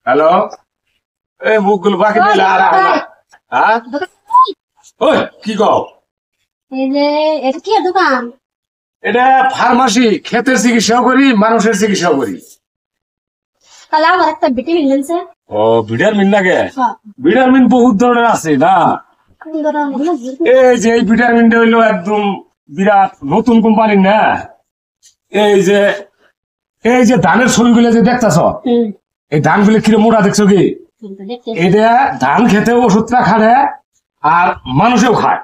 Hello, এই মুখগুলো বাকি দিলে আর হ্যাঁ ওই কি কও? এটা কি দোকান? এটা ফার্মাসি, ক্ষেতের চিকিৎসাও করি, মানুষের চিকিৎসাও করি। তাহলে আমার একটা ভিটামিন লেনছে। ও ভিটামিন লাগে? ভিটামিন বহুত ধরনের আছে না। এই যে এই ভিটামিনটা হইলো একদম বিরাট নতুন কোম্পানির না। এই যে ধানের ছবিগুলো যে দেখতেছ, এই ধানগুলো কিরকম মোটা দেখছো কি? এটা ধান খেতে ওষুধটা খায় আর মানুষেও খায়।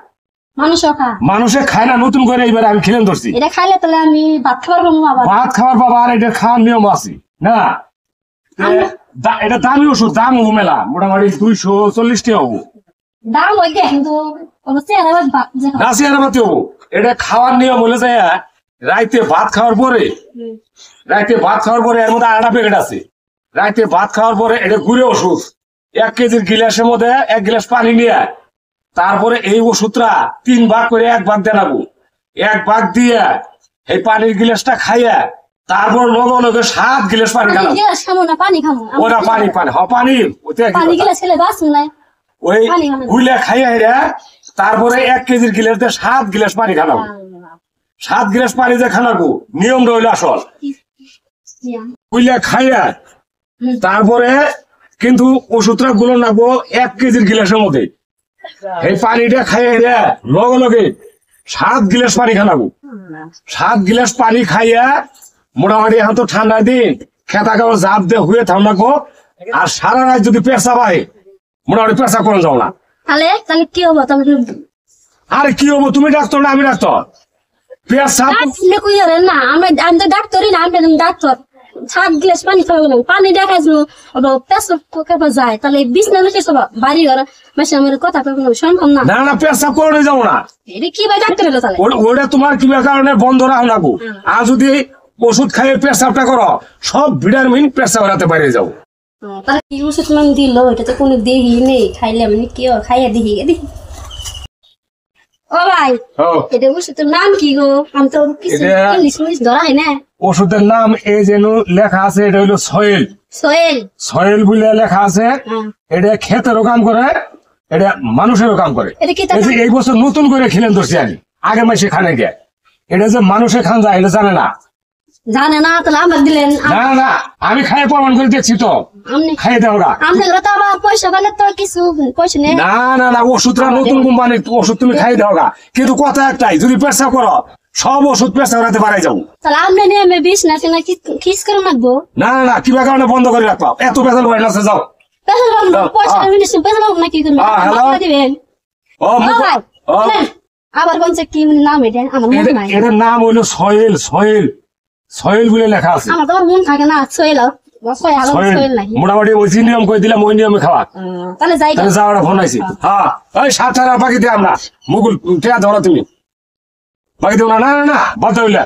মানুষে খায় না, নতুন করে এইবার আমি খেলেন ধরছি। এটা খাইলে তাহলে আমি ভাত খাবার পাবো। ভাত খাবার পাবো, আর এটা খাওয়ার নিয়ম আছে না। এটা দামি ওষুধ, দাম হবো মেলা, মোটামুটি 240 টাকা হবো। দাম ওই কিন্তু এটা খাওয়ার নিয়ম হলে যায় রাইতে ভাত খাওয়ার পরে এর মধ্যে আড়া প্যাকেট আছে। রাইতে ভাত খাওয়ার পরে এটা গুঁড়ে ওষুধ 1 কেজির গিলাসের মধ্যে 1 গিলাস পানি নিয়ে তারপরে এই ওষুধটা 3 ভাগ করে 1 ভাগ দেনাবো। 1 ভাগ দিয়ে এই পানির গিলাসটা খাইয়া তারপর লগে লগে 7 গিলাস পানি খাবো। ওরা পানি ওই গুইলা খাইয়া তারপরে 1 কেজির গিলাস দিয়ে 7 গিলাস পানি খানাবো। 7 গিলাস পানি যে খানাবো নিয়মটা হইলো আসল। গুইলা খাইয়া তারপরে কিন্তু ওষুধটা গুলো নাবো 1 কেজির গিলাসের মধ্যে। এই পানিটা খাইয়া লগে লগে 7 গিলাস পানি খানাবো। 7 গিলাস পানি খাইয়া মোটামুটি এখন তো ঠান্ডা দিন, খেতা কাপড় জাপ দিয়ে হুয়ে থাকবো। আর সারা রাত যদি পেশাব হয় মোটামুটি পেশাব করে যাও না। তাহলে কি হবো? আরে কি হবো, তুমি ডাক্তার না আমি ডাক্তার? পেশাব না, আমি তো ডাক্তারই না, আমি ডাক্তার। 7 গ্লাস পানি খাওয়া পানি দেখাইছিল পেশাব যায়, তাহলে বিছনা লোকে সব বাড়ি ঘর মাসে আমার কথা সম্ভব না। না না, পেশাব করে যাও না। এটা কি ভাই ডাক্তার হলো? তাহলে ওটা তোমার কি কারণে বন্ধ রাখো না। আর যদি ওষুধ খাইয়ে পেশাবটা করো, সব ভিটামিন পেশাব রাতে বাইরে যাও। তাহলে কি ওষুধ নাম দিল? এটা তো কোনো দেখি নেই, খাইলে আমি কি খাইয়া দেখি। ও ভাই, এটা ওষুধের নাম কি গো? আমি তো কিছু ইংলিশ ধরা হয় না। ওষুধের নাম এই যেন লেখা আছে, এটা হইলো সয়েল বলে লেখা আছে। এটা ক্ষেতেরও কাম করে, এটা মানুষেরও কাম করে। এই বছর নতুন করে খেলেন ধরছি আমি, আগে মাসে খানে গে। এটা যে মানুষের খান যায় এটা জানে না। তাহলে আমার দিলেন? না না, আমি খাইয়ে প্রমাণ করে দেখছি তো, খাইয়ে দেও না। পয়সা পেলে তো কিছু পয়সা নেই। না না না, ওষুধটা নতুন কোম্পানির ওষুধ, তুমি খাইয়ে দেও না। কিন্তু কথা একটাই, যদি পেশা করো সব ওষুধ পেশা করাতে পারাই যাবো। তাহলে আপনি নিয়ে আমি বিষ না খিস করে রাখবো। না না, কিবা কারণে বন্ধ করে রাখবো, এত পেশাল করে নাচে যাও। আবার কোন কি নাম? এটা আমার মনে নাই। এটার নাম হইলো সয়েল বলে লেখা আছে। আমার তো মন থাকে না। মোটামুটি ওই নিয়ম করে দিলাম, ওই নিয়মে খাওয়া। তাহলে যাওয়ার ফোন আইছি। হ্যাঁ, ওই 7 টাকা বাকি দিয়ে আমরা মুকুল ধরা তুমি বাকি দেবো না। না না না, বলতে হইলে